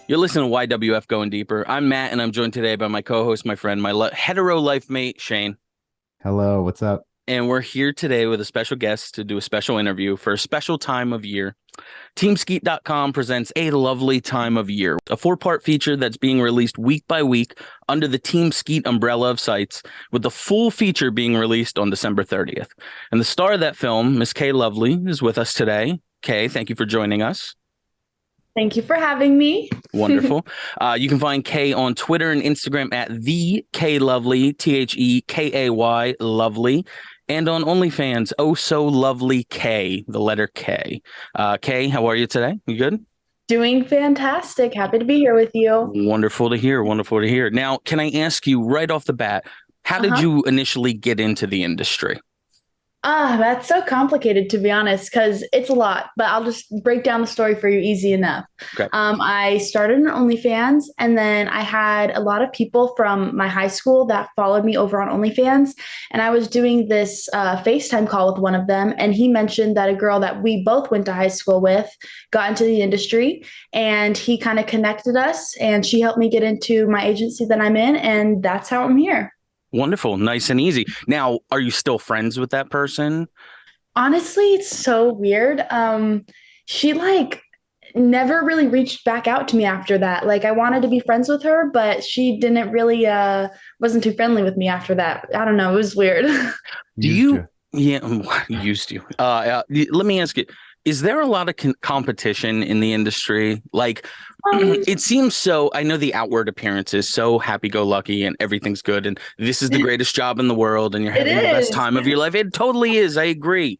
You're listening to YWF Going Deeper. I'm Matt, and I'm joined today by my co-host, my friend, my hetero life mate, Shane. Hello, what's up? And we're here today with a special guest to do a special interview for a special time of year. TeamSkeet.com presents A Lovely Time of Year, a 4-part feature that's being released week by week under the Team Skeet umbrella of sites, with the full feature being released on December 30th. And the star of that film, Miss Kay Lovely, is with us today. Kay, thank you for joining us. Thank you for having me. Wonderful. You can find Kay on Twitter and Instagram at the Kay Lovely, TheKay Lovely, and on OnlyFans, Oh So Lovely K, the letter K. Kay, how are you today? You good? Doing fantastic. Happy to be here with you. Wonderful to hear. Wonderful to hear. Now, can I ask you right off the bat, how did you initially get into the industry? That's so complicated, to be honest, because it's a lot, but I'll just break down the story for you easy enough. Okay. I started on OnlyFans, and then I had a lot of people from my high school that followed me over on OnlyFans, and I was doing this FaceTime call with one of them, and he mentioned that a girl that we both went to high school with got into the industry, and he kind of connected us, and she helped me get into my agency that I'm in, and that's how I'm here. Wonderful. Nice and easy. Now, are you still friends with that person? Honestly, it's so weird. She never really reached back out to me after that. Like I wanted to be friends with her, but she didn't really wasn't too friendly with me after that. I don't know, it was weird. Do you yeah, used to. Let me ask you, is there a lot of competition in the industry? Like it seems so. I know the outward appearance is so happy-go-lucky and everything's good and this is the greatest job in the world and you're having the best time of your life. It totally is. I agree.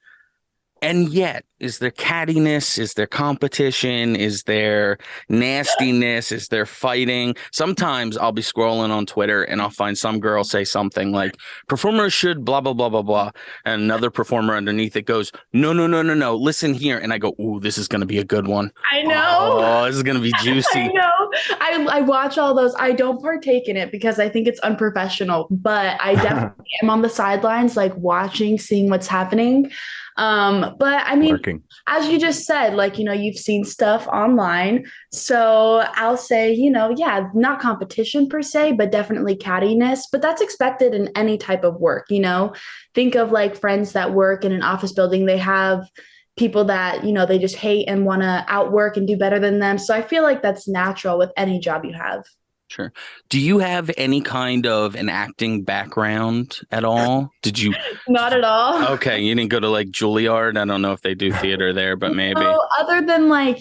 And yet, is there cattiness? Is there competition? Is there nastiness? Is there fighting? Sometimes I'll be scrolling on Twitter and I'll find some girl say something like, performers should blah, blah, blah, blah, blah. And another performer underneath it goes, no, no, no, no, no. Listen here. And I go, ooh, this is going to be a good one. I know. Oh, this is going to be juicy. I know. I watch all those. I don't partake in it because I think it's unprofessional, but I definitely am on the sidelines, like watching, seeing what's happening. But I mean, as you just said, you've seen stuff online. So I'll say, yeah, not competition per se, but definitely cattiness. But that's expected in any type of work, Think of like friends that work in an office building. They have people that, they just hate and want to outwork and do better than them. So I feel like that's natural with any job you have. Sure. Do you have any kind of an acting background at all? Did you? Not at all. Okay, you didn't go to like Juilliard. I don't know if they do theater there, but maybe. No, other than lying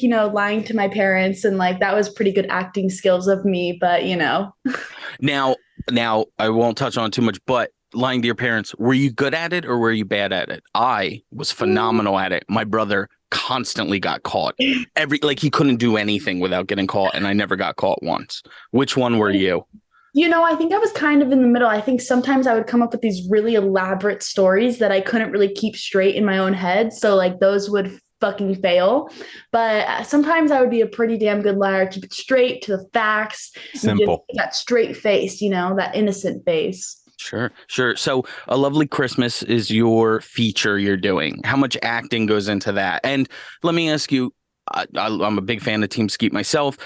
to my parents and that was pretty good acting skills of me, but Now I won't touch on too much, but lying to your parents, were you good at it or were you bad at it? I was phenomenal at it. My brother constantly got caught. He couldn't do anything without getting caught, and I never got caught once. Which one were you? I think I was kind of in the middle. I think sometimes I would come up with these really elaborate stories that I couldn't really keep straight in my own head. So those would fucking fail. But sometimes I would be a pretty damn good liar, keep it straight to the facts. Simple. That straight face, that innocent face. Sure. So A Lovely Christmas is your feature you're doing. How much acting goes into that? And let me ask you, I'm a big fan of Team Skeet myself,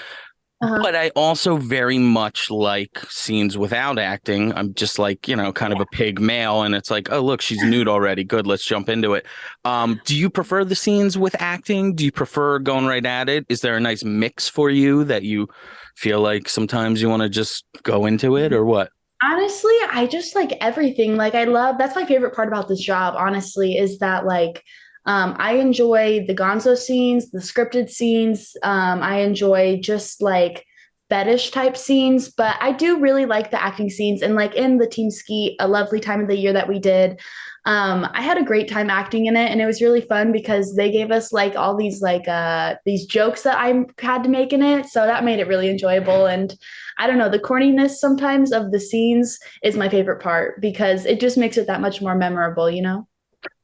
but I also very much like scenes without acting. I'm just kind of a pig male, and it's like, oh, look, she's nude already. Good, let's jump into it. Do you prefer the scenes with acting? Do you prefer going right at it? Is there a nice mix for you that you feel like sometimes you want to just go into it, or what? Honestly, I just like everything. That's my favorite part about this job, honestly, is that I enjoy the gonzo scenes, the scripted scenes. I enjoy just fetish type scenes, but I do really like the acting scenes. And in the Team Ski, A Lovely Time of the Year that we did, I had a great time acting in it, and it was really fun because they gave us all these jokes that I had to make in it, so that made it really enjoyable. And I don't know, the corniness sometimes of the scenes is my favorite part because it just makes it that much more memorable.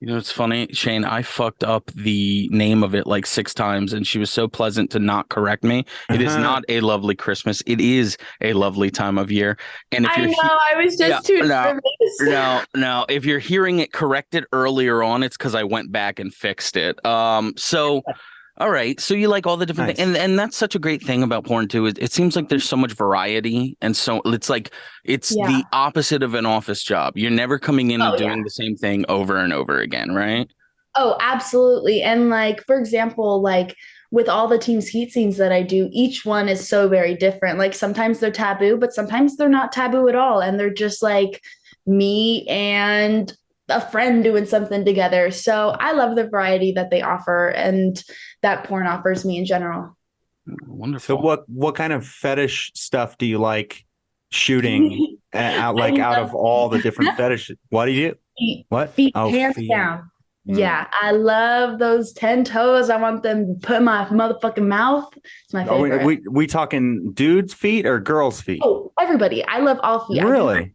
It's funny, Shane, I fucked up the name of it 6 times, and she was so pleasant to not correct me. It is not A Lovely Christmas. It is A Lovely Time of Year. And if I was just too nervous. No. If you're hearing it corrected earlier on, it's because I went back and fixed it. So All right. So you like all the different things. And that's such a great thing about porn too. It seems like there's so much variety. And so it's like it's the opposite of an office job. You're never coming in and doing the same thing over and over again, right? Oh, absolutely. And like, for example, like with all the Team Skeet scenes that I do, each one is so very different. Like sometimes they're taboo, but sometimes they're not taboo at all. And they're just like me and a friend doing something together. So I love the variety that they offer and that porn offers me in general. Wonderful. So what kind of fetish stuff do you like shooting out of all the different fetishes? What do you do? Feet, What? feet, hands down. Yeah, I love those 10 toes. I want them put in my motherfucking mouth. It's my favorite. We talking dudes' feet or girls' feet? Oh, everybody. I love all feet. Really?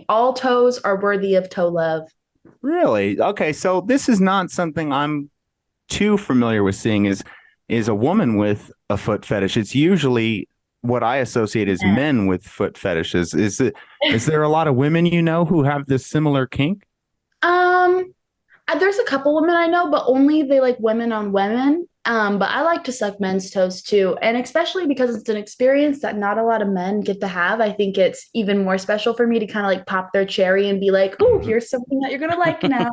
All toes are worthy of toe love. Really? Okay, so this is not something I'm too familiar with seeing is a woman with a foot fetish. It's usually what I associate as men with foot fetishes. Is there a lot of women you know who have this similar kink? There's a couple women I know, but only they like women on women. But I like to suck men's toes too. And especially because it's an experience that not a lot of men get to have. I think it's even more special for me to kind of like pop their cherry and be like, oh, here's something that you're going to like now.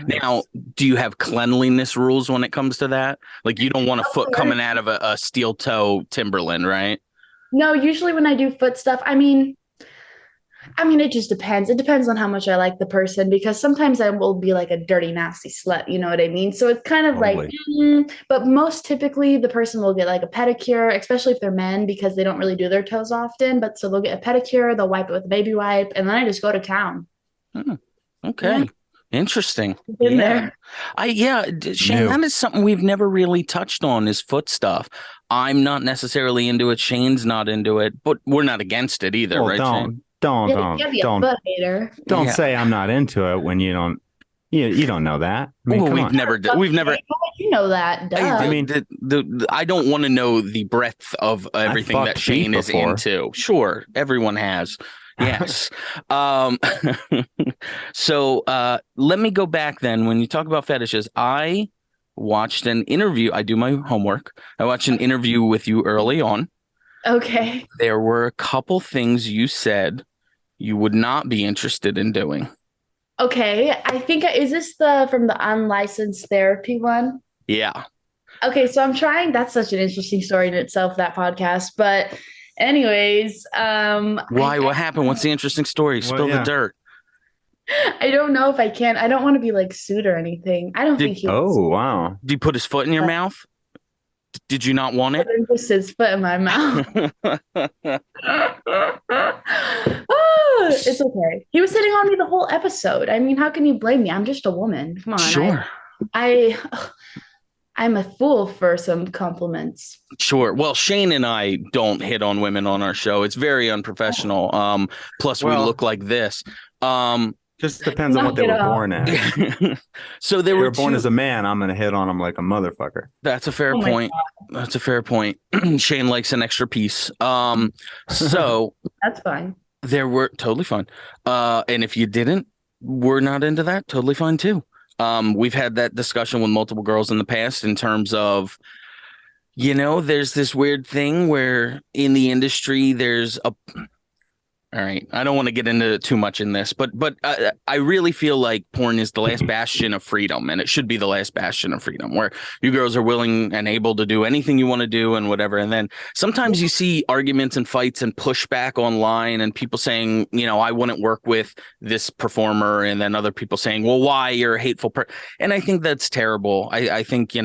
Now, do you have cleanliness rules when it comes to that? Like you don't want a foot coming out of a steel toe Timberland, right? No, usually when I do foot stuff, I mean, it just depends. It depends on how much I like the person because sometimes I will be like a dirty, nasty slut. You know what I mean? So it's kind of like, but most typically the person will get like a pedicure, especially if they're men because they don't really do their toes often. But so they'll get a pedicure, they'll wipe it with a baby wipe, and then I just go to town. Okay. Yeah. Interesting. Been there. Shane, that is something we've never really touched on is foot stuff. I'm not necessarily into it. Shane's not into it, but we're not against it either, right, Shane? Don't say I'm not into it when you don't know that. I mean, we've never. You know that. Duh. I mean, I don't want to know the breadth of everything that Shane is into. Sure, everyone has. Yes. So let me go back then. When you talk about fetishes, I watched an interview. I do my homework. I watched an interview with you early on. Okay. There were a couple things you said you would not be interested in doing. Okay, I think is this from the unlicensed therapy one? Yeah. Okay, so I'm trying. That's such an interesting story in itself, that podcast. But anyways, why? What happened? What's the interesting story? Spill the dirt. I don't know if I can. I don't want to be like sued or anything. I don't think he. Oh wow! Did he put his foot in your mouth? Did you not want it? Just his foot in my mouth. It's okay. He was sitting on me the whole episode. I mean, how can you blame me? I'm just a woman. Come on. Sure. I'm a fool for some compliments. Sure. Well, Shane and I don't hit on women on our show. It's very unprofessional. Plus we look like this. Just depends on what they were born as. So they were born as a man. I'm gonna hit on them like a motherfucker. That's a fair point. That's a fair point. Shane likes an extra piece. So that's fine. There were totally fine. And if you didn't, we're not into that. Totally fine too. We've had that discussion with multiple girls in the past in terms of, there's this weird thing where in the industry there's all right. I don't want to get into too much in this, but I really feel like porn is the last bastion of freedom, and it should be the last bastion of freedom, where you girls are willing and able to do anything you want to do and whatever. And then sometimes you see arguments and fights and pushback online, and people saying, I wouldn't work with this performer, and then other people saying, well, why, you're a hateful and I think that's terrible. I think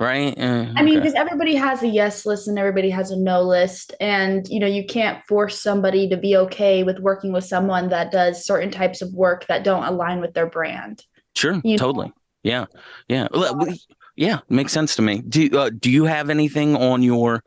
right? I mean, because everybody has a yes list and everybody has a no list. And, you can't force somebody to be okay with working with someone that does certain types of work that don't align with their brand. Sure. Totally. Yeah. Yeah. Yeah. Makes sense to me. Do you have anything on your,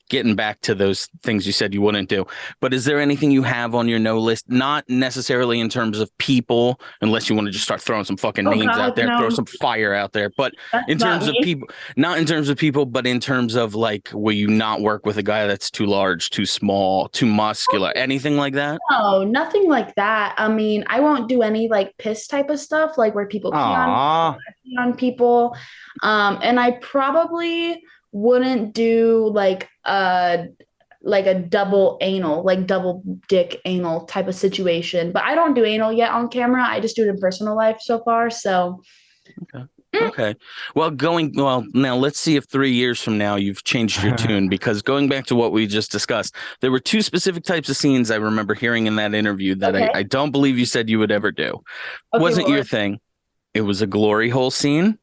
getting back to those things you said you wouldn't do, but is there anything you have on your no list? Not necessarily in terms of people, unless you want to just start throwing some fucking names out there, throw some fire out there. But in terms of people, not in terms of people, but in terms of like, will you not work with a guy that's too large, too small, too muscular, anything like that? No, nothing like that. I mean, I won't do any like piss type of stuff, like where people pee on me. on people. And I probably wouldn't do like a double anal, like double dick anal type of situation. But I don't do anal yet on camera. I just do it in personal life so far. So Okay. Okay. Well, now let's see if 3 years from now you've changed your tune, because going back to what we just discussed, there were two specific types of scenes I remember hearing in that interview that okay. I don't believe you said you would ever do. Okay, Wasn't well, your thing. It was a glory hole scene.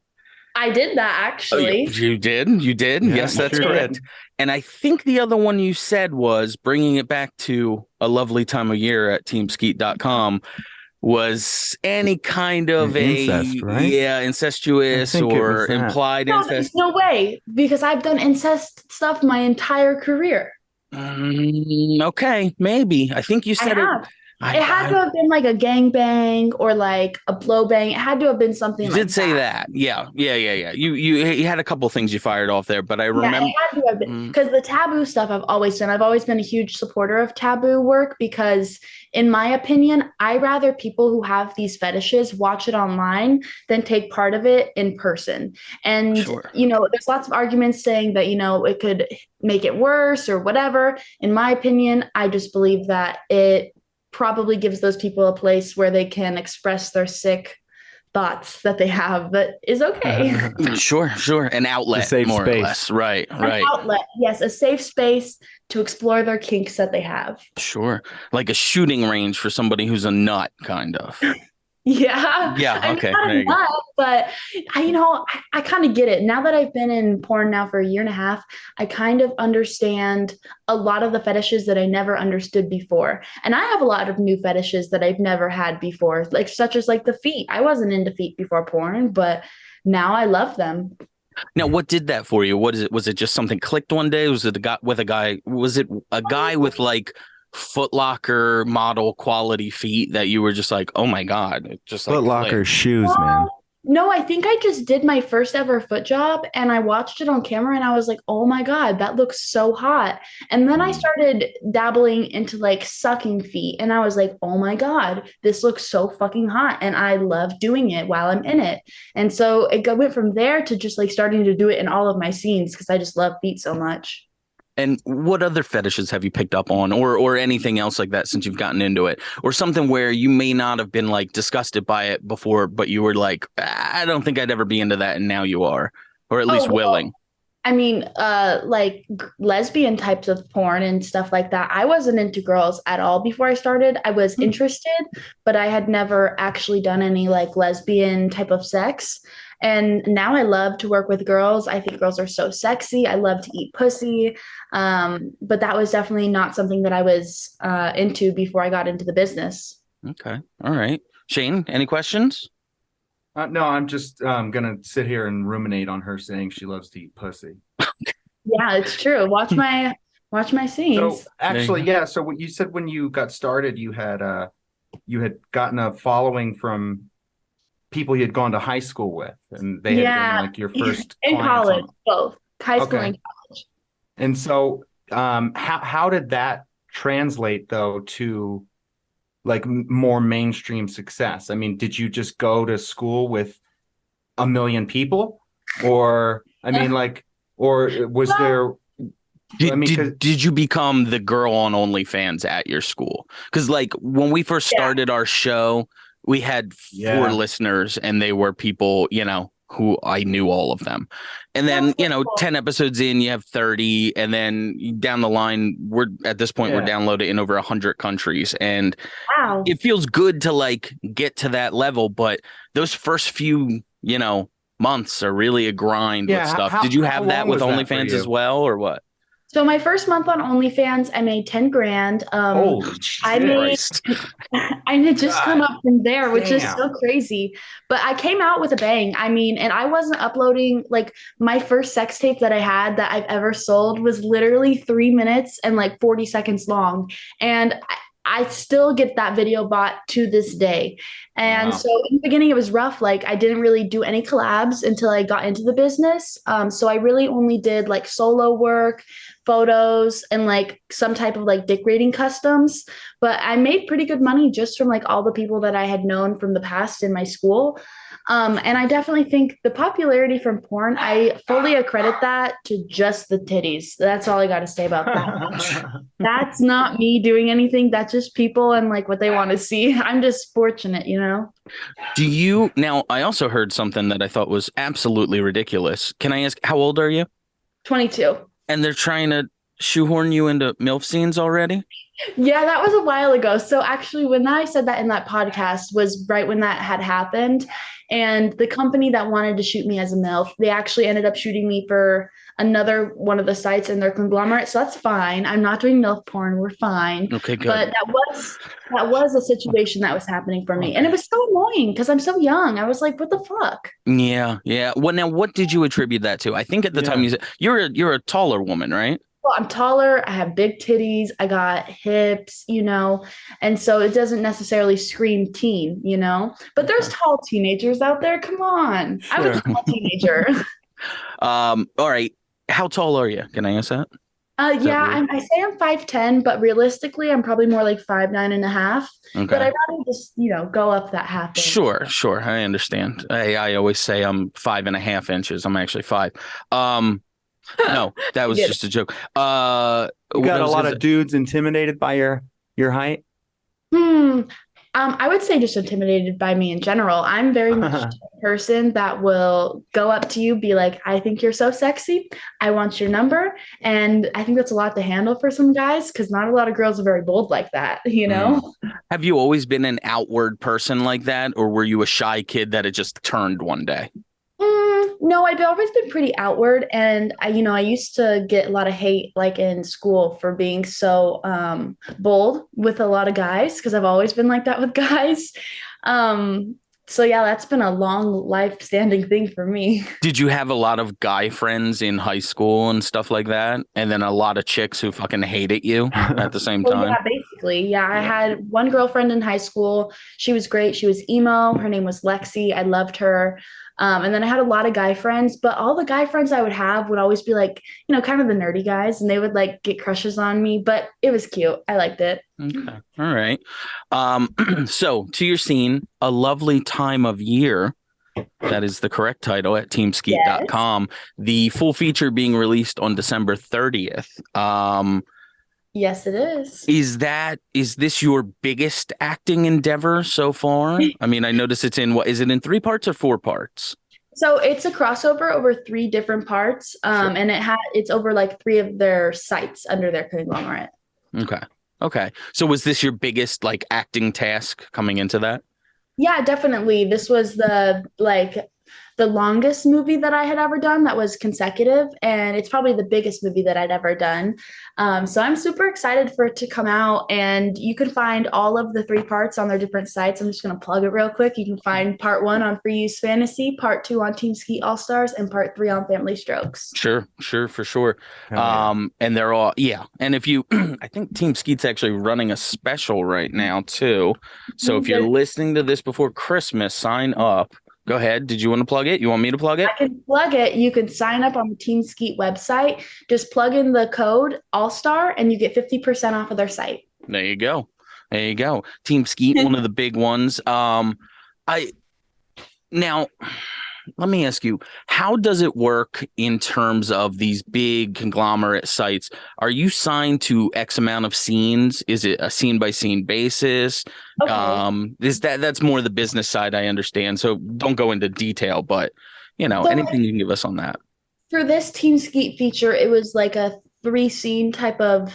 I did that Oh, actually. you did? You did? Yeah, Yes, that's sure correct. did. And I think the other one you said was bringing it back to a lovely time of year at teamskeet.com was any kind of Incest, right? I incestuous think it was or that. implied No, incest. there's no way because I've done incest stuff my entire career. Okay, maybe. I think you I said it. have. It had to have been like a gangbang or like a blow bang. It had to have been something You like did say that. that. Yeah. You had a couple things you fired off there, but I Yeah, remember. it had to have been because the taboo stuff I've always done. I've always been a huge supporter of taboo work because, in my opinion, I rather people who have these fetishes watch it online than take part of it in person. And Sure. there's lots of arguments saying that it could make it worse or whatever. In my opinion, I just believe that it probably gives those people a place where they can express their sick thoughts that they have that is okay. Sure. An outlet, safe more space. or less. Right. An outlet, yes, a safe space to explore their kinks that they have. Sure. Like a shooting range for somebody who's a nut, kind of. Yeah. Yeah. Okay. Not There you go. enough, but I kind of get it. Now that I've been in porn now for a year and a half, I kind of understand a lot of the fetishes that I never understood before. And I have a lot of new fetishes that I've never had before, like such as like the feet. I wasn't into feet before porn, but now I love them. Now, what did that for you? What is it? Was it just something clicked one day? Was it a guy with a guy? Was it a guy with like Foot Locker model quality feet that you were just like, oh my God, it just like Foot Locker shoes, man. No, I think I just did my first ever foot job and I watched it on camera and I was like, oh my God, that looks so hot. And then I started dabbling into like sucking feet and I was like, oh my God, this looks so fucking hot. And I love doing it while I'm in it. And so went from there to just like starting to do it in all of my scenes because I just love feet so much. And what other fetishes have you picked up on, or anything else like that since you've gotten into it, or something where you may not have been like disgusted by it before, but you were like, I don't think I'd ever be into that, and now you are, or at least willing. I mean, like lesbian types of porn and stuff like that. I wasn't into girls at all before I started. I was interested, but I had never actually done any like lesbian type of sex. And now I love to work with girls. I think girls are so sexy. I love to eat pussy. But that was definitely not something that I was into before I got into the business. Okay. All right. Shane, any questions? No, I'm just gonna sit here and ruminate on her saying she loves to eat pussy. Yeah, it's true. Watch my scenes. So actually, yeah. So what you said when you got started, you had gotten a following from people you had gone to high school with, and they had been like your first in college, both high school and college. And so, how did that translate though to like more mainstream success? I mean, did you just go to school with a million people, or I mean, like, or was there? Did you become the girl on OnlyFans at your school? Because like when we first started our show, we had 4 listeners, and they were people, who I knew all of them. And then, 10 episodes in, you have 30. And then down the line, we're downloaded in over 100 countries. And it feels good to like get to that level. But those first few, months are really a grind with stuff. Did you have that with OnlyFans as well, or what? So my first month on OnlyFans, I made 10 grand. I had just come up from there, which is so crazy. But I came out with a bang. I mean, and I wasn't uploading, like my first sex tape that I had that I've ever sold was literally 3 minutes and like 40 seconds long. And I still get that video bought to this day. And so in the beginning, it was rough. Like I didn't really do any collabs until I got into the business. So I really only did like solo work, photos, and like some type of like dick rating customs. But I made pretty good money just from like all the people that I had known from the past in my school. And I definitely think the popularity from porn, I fully accredit that to just the titties. That's all I got to say about that. That's not me doing anything. That's just people and like what they want to see. I'm just fortunate, you know? Do you now? I also heard something that I thought was absolutely ridiculous. Can I ask, how old are you? 22. And they're trying to shoehorn you into MILF scenes already? Yeah, that was a while ago. So actually, when I said that in that podcast was right when that had happened. And the company that wanted to shoot me as a MILF, they actually ended up shooting me for another one of the sites in their conglomerate. So that's fine. I'm not doing MILF porn. We're fine. Okay, good. But that was a situation that was happening for me. And it was so annoying because I'm so young. I was like, what the fuck? Yeah, yeah. What did you attribute that to? I think at the time you said you're a taller woman, right? Well, I'm taller, I have big titties, I got hips, you know, and so it doesn't necessarily scream teen, you know, but there's tall teenagers out there. Come on. Sure. I was a tall teenager. All right. How tall are you? Can I ask that? Yeah, I say I'm 5'10", but realistically, I'm probably more like 5'9.5". Okay. But I'd rather just, you know, go up that half inch. Sure. I understand. I always say I'm 5.5 inches. I'm actually 5. No, that was just a joke. You got a lot of dudes intimidated by your height? I would say just intimidated by me in general. I'm very much a person that will go up to you, be like, I think you're so sexy. I want your number. And I think that's a lot to handle for some guys because not a lot of girls are very bold like that, you know? Have you always been an outward person like that? Or were you a shy kid that had just turned one day? No, I've always been pretty outward, and I used to get a lot of hate like in school for being so bold with a lot of guys because I've always been like that with guys. So yeah, that's been a long life standing thing for me. Did you have a lot of guy friends in high school and stuff like that? And then a lot of chicks who fucking hated you at the same time? Yeah, basically. Yeah, I had one girlfriend in high school. She was great. She was emo. Her name was Lexi. I loved her. And then I had a lot of guy friends, but all the guy friends I would have would always be like, you know, kind of the nerdy guys, and they would like get crushes on me, but it was cute. I liked it. Okay. All right. So to your scene, A Lovely Time of Year. That is the correct title at teamskeet.com. Yes. The full feature being released on December 30th. Yes, it is. Is this your biggest acting endeavor so far? I mean, I notice it's in is it in 3 parts or 4 parts? So it's a crossover over 3 different parts. Sure. And it's over like 3 of their sites under their conglomerate. Okay. So was this your biggest like acting task coming into that? Yeah, definitely. This was the longest movie that I had ever done that was consecutive, and it's probably the biggest movie that I'd ever done. So I'm super excited for it to come out, and you can find all of the 3 parts on their different sites. I'm just going to plug it real quick. You can find part 1 on Free Use Fantasy, part 2 on Team Skeet All Stars, and part 3 on Family Strokes. Sure, for sure. And they're all, and if you, I think Team Skeet's actually running a special right now too. So if you're listening to this before Christmas, sign up. Go ahead. Did you want to plug it? You want me to plug it? I can plug it. You can sign up on the Team Skeet website. Just plug in the code All-Star and you get 50% off of their site. There you go. Team Skeet, one of the big ones. Now, let me ask you, how does it work in terms of these big conglomerate sites? Are you signed to X amount of scenes? Is it a scene by scene basis? Okay. That's more the business side, I understand. So don't go into detail, but anything you can give us on that. For this Team Skeet feature, it was like a 3-scene type of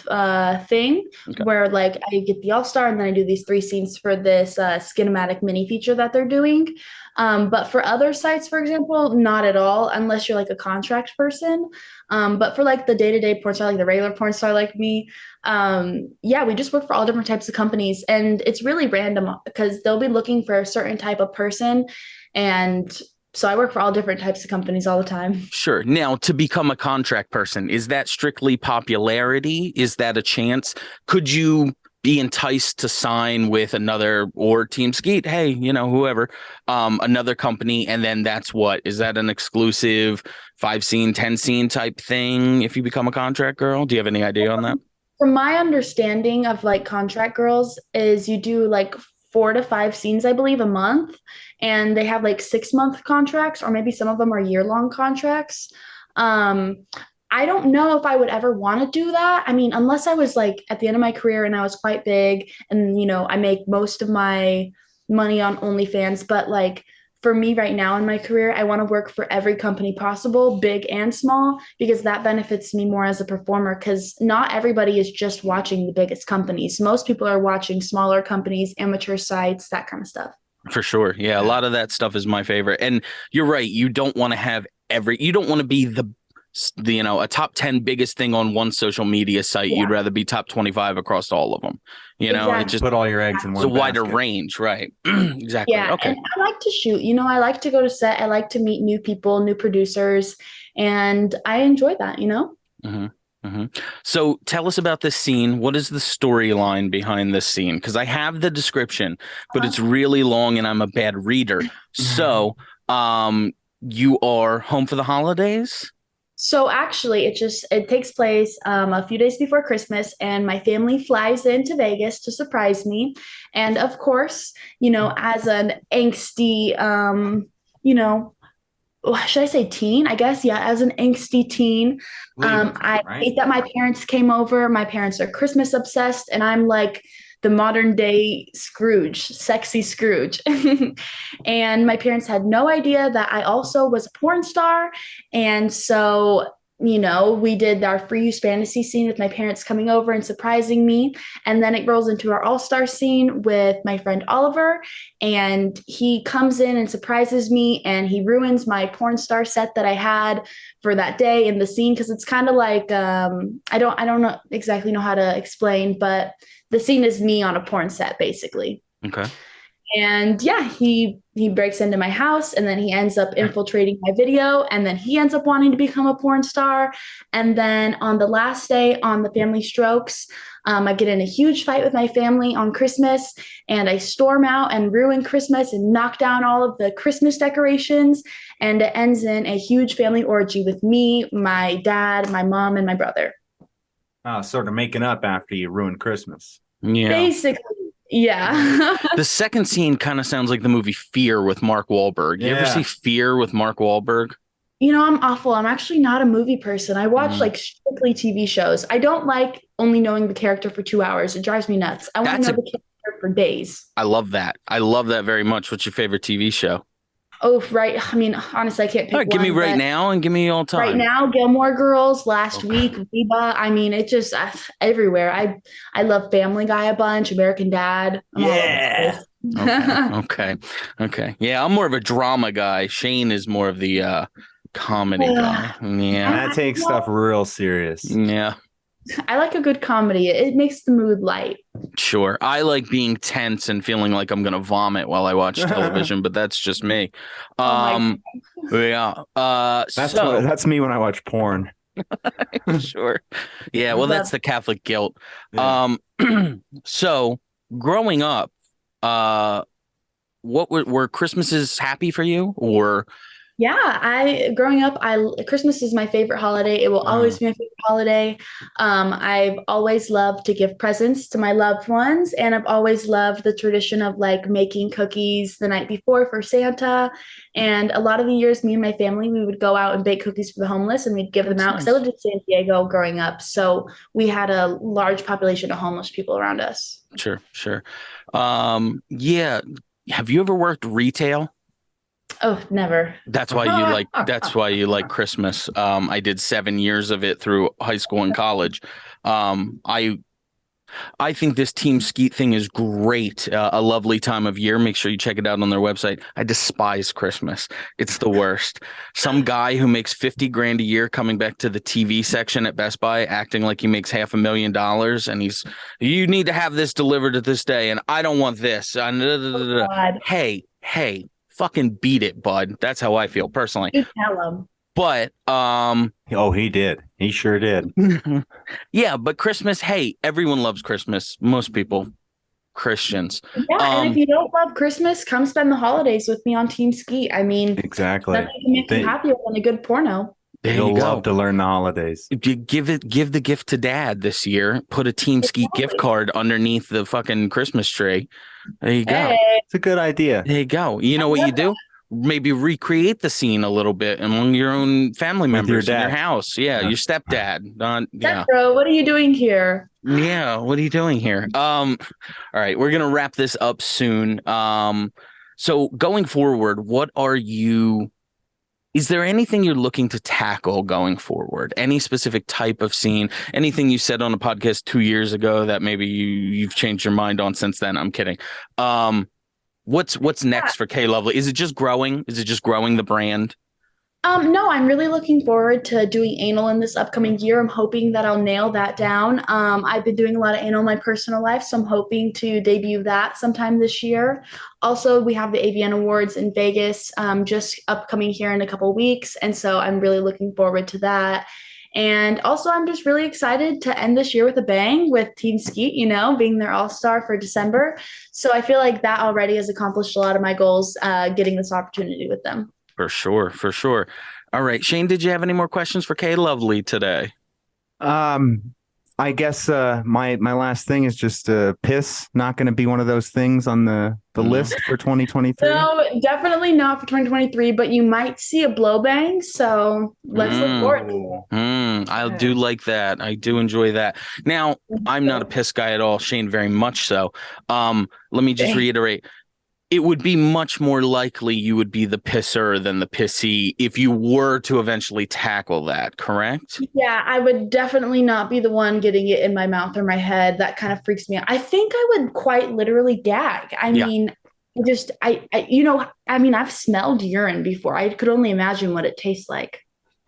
thing where like I get the All-Star and then I do these 3 scenes for this Skinematic mini feature that they're doing. But for other sites, for example, not at all, unless you're like a contract person. But for like the day-to-day porn star, like the regular porn star like me, we just work for all different types of companies. And it's really random because they'll be looking for a certain type of person. And so I work for all different types of companies all the time. Sure. Now, to become a contract person, is that strictly popularity? Is that a chance? Could you be enticed to sign with another or Team Skeet? Hey, whoever, another company. And then is that an exclusive 5-scene, 10-scene type thing if you become a contract girl? Do you have any idea on that? From my understanding of like contract girls is you do like 4 to 5 scenes, I believe, a month. And they have like 6-month contracts, or maybe some of them are year-long contracts. Um, I don't know if I would ever want to do that. I mean, unless I was like at the end of my career and I was quite big and, I make most of my money on OnlyFans. But like for me right now in my career, I want to work for every company possible, big and small, because that benefits me more as a performer. Because not everybody is just watching the biggest companies. Most people are watching smaller companies, amateur sites, that kind of stuff. For sure. Yeah, a lot of that stuff is my favorite. And you're right. You don't want to have you don't want to be a top 10 biggest thing on one social media site. Yeah. You'd rather be top 25 across all of them. Exactly. It just put all your eggs in one It's a wider basket. range, right? Exactly. Yeah, Okay. and I like to shoot. I like to go to set. I like to meet new people, new producers, and I enjoy that. Mm-hmm. Mm-hmm. So tell us about this scene. What is the storyline behind this scene? Because I have the description, but it's really long and I'm a bad reader. So, you are home for the holidays? So actually, it takes place a few days before Christmas, and my family flies into Vegas to surprise me. And of course, as an angsty, should I say teen? I guess, yeah, as an angsty teen, I hate that my parents came over. My parents are Christmas obsessed, and I'm like the modern day Scrooge, sexy Scrooge. And my parents had no idea that I also was a porn star. And so, we did our free use fantasy scene with my parents coming over and surprising me. And then it rolls into our all-star scene with my friend Oliver. And he comes in and surprises me, and he ruins my porn star set that I had for that day in the scene. Because it's kind of like, I don't know exactly know how to explain, but the scene is me on a porn set, basically. Okay. And yeah, he breaks into my house, and then he ends up infiltrating my video, and then he ends up wanting to become a porn star. And then on the last day, on the family strokes, I get in a huge fight with my family on Christmas, and I storm out and ruin Christmas and knock down all of the Christmas decorations. And it ends in a huge family orgy with me, my dad, my mom, and my brother. Sort of making up after you ruined Christmas. Yeah. Basically. Yeah. The second scene kind of sounds like the movie Fear with Mark Wahlberg. You ever see Fear with Mark Wahlberg? I'm awful. I'm actually not a movie person. I watch like strictly TV shows. I don't like only knowing the character for 2 hours. It drives me nuts. I want to know the character for days. I love that. I love that very much. What's your favorite TV show? Oh, right. I mean, honestly, I can't pick one. Give me right now and give me all time. Right now, Gilmore Girls, last week, Reba. I mean, it just everywhere. I love Family Guy a bunch, American Dad. Yeah. Okay. Yeah, I'm more of a drama guy. Shane is more of the comedy guy. Yeah. That takes stuff real serious. Yeah. I like a good comedy. It makes the mood light. Sure. I like being tense and feeling like I'm going to vomit while I watch television, but that's just me. Yeah. That's me when I watch porn. Sure. Yeah. Well, that's the Catholic guilt. Yeah. So growing up, what were Christmases happy for you, or? Yeah, growing up, Christmas is my favorite holiday. It will always be my favorite holiday. I've always loved to give presents to my loved ones, and I've always loved the tradition of like making cookies the night before for Santa. And a lot of the years, me and my family, we would go out and bake cookies for the homeless, and we'd give them out because I lived in San Diego growing up, so we had a large population of homeless people around us. Sure. Yeah. Have you ever worked retail? Oh, never. That's why you like Christmas. I did 7 years of it through high school and college. I think this Team Skeet thing is great. A lovely time of year. Make sure you check it out on their website. I despise Christmas. It's the worst. Some guy who makes 50 grand a year coming back to the TV section at Best Buy, acting like he makes $500,000, and you need to have this delivered at this day, and I don't want this. Hey, fucking beat it, bud. That's how I feel personally. You tell him. But he did. He sure did. Yeah, but Christmas, hey, everyone loves Christmas. Most people, Christians. Yeah, and if you don't love Christmas, come spend the holidays with me on Team Skeet. I mean, exactly. Nothing can make you happier than a good porno. There You'll you go. love to learn the holidays. You give the gift to dad this year. Put a Team Skeet gift card underneath the fucking Christmas tree. There you go. Hey, It's a good idea. There you go. You know what you do? Maybe recreate the scene a little bit among your own family members in your house. Yeah, your stepdad. Bro, what are you doing here? Yeah, what are you doing here? All right, we're gonna wrap this up soon. So going forward, is there anything you're looking to tackle going forward? Any specific type of scene? Anything you said on a podcast 2 years ago that maybe you've changed your mind on since then? I'm kidding. What's next for K Lovely? Is it just growing? Is it just growing the brand? No, I'm really looking forward to doing anal in this upcoming year. I'm hoping that I'll nail that down. I've been doing a lot of anal in my personal life, so I'm hoping to debut that sometime this year. Also, we have the AVN Awards in Vegas, just upcoming here in a couple weeks, and so I'm really looking forward to that. And also, I'm just really excited to end this year with a bang with Team Skeet, being their all-star for December. So I feel like that already has accomplished a lot of my goals, getting this opportunity with them. For sure. All right, Shane, did you have any more questions for K Lovely today? I guess my last thing is just piss. Not going to be one of those things on the list for 2023. No, definitely not for 2023. But you might see a blow bang. So let's look forward. I do like that. I do enjoy that. Now, I'm not a piss guy at all. Shane, very much so. Let me just reiterate. It would be much more likely you would be the pisser than the pissy if you were to eventually tackle that, correct? Yeah, I would definitely not be the one getting it in my mouth or my head. That kind of freaks me out. I think I would quite literally gag. I mean, I've smelled urine before. I could only imagine what it tastes like.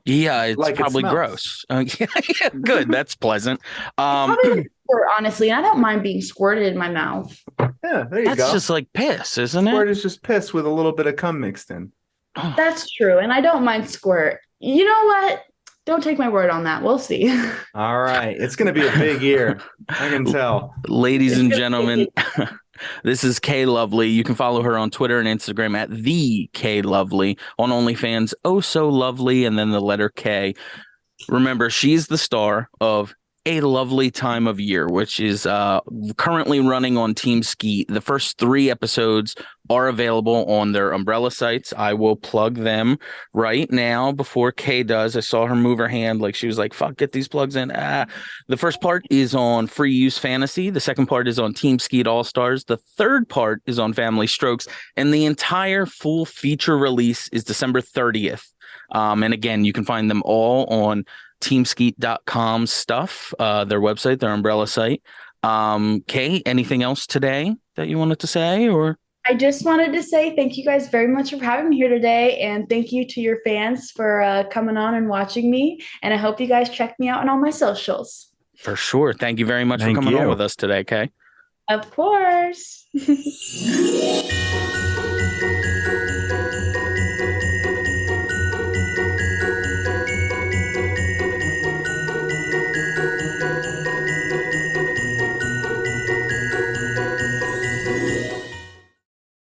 Yeah, it's probably gross. Yeah, good. That's pleasant. Honestly, I don't mind being squirted in my mouth. Yeah, there you go. That's just like piss, isn't it? Squirt is just piss with a little bit of cum mixed in. That's true, and I don't mind squirt. You know what? Don't take my word on that. We'll see. All right. It's going to be a big year. I can tell. Ladies and gentlemen, this is K Lovely. You can follow her on Twitter and Instagram at the K Lovely, on OnlyFans, Oh So Lovely, and then the letter K. Remember, she's the star of A Lovely Time of Year, which is currently running on Team Skeet. The first 3 episodes are available on their umbrella sites. I will plug them right now before Kay does. I saw her move her hand like she was like, fuck, get these plugs in. The first part is on Free Use Fantasy. The second part is on Team Skeet All-Stars. The third part is on Family Strokes. And the entire full feature release is December 30th. And again, you can find them all on teamskeet.com stuff, their website, their umbrella site. Kay, anything else today that you wanted to say? Or I just wanted to say thank you guys very much for having me here today, and thank you to your fans for coming on and watching me, and I hope you guys check me out on all my socials. For sure. Thank you very much for coming on with us today, Kay. Of course.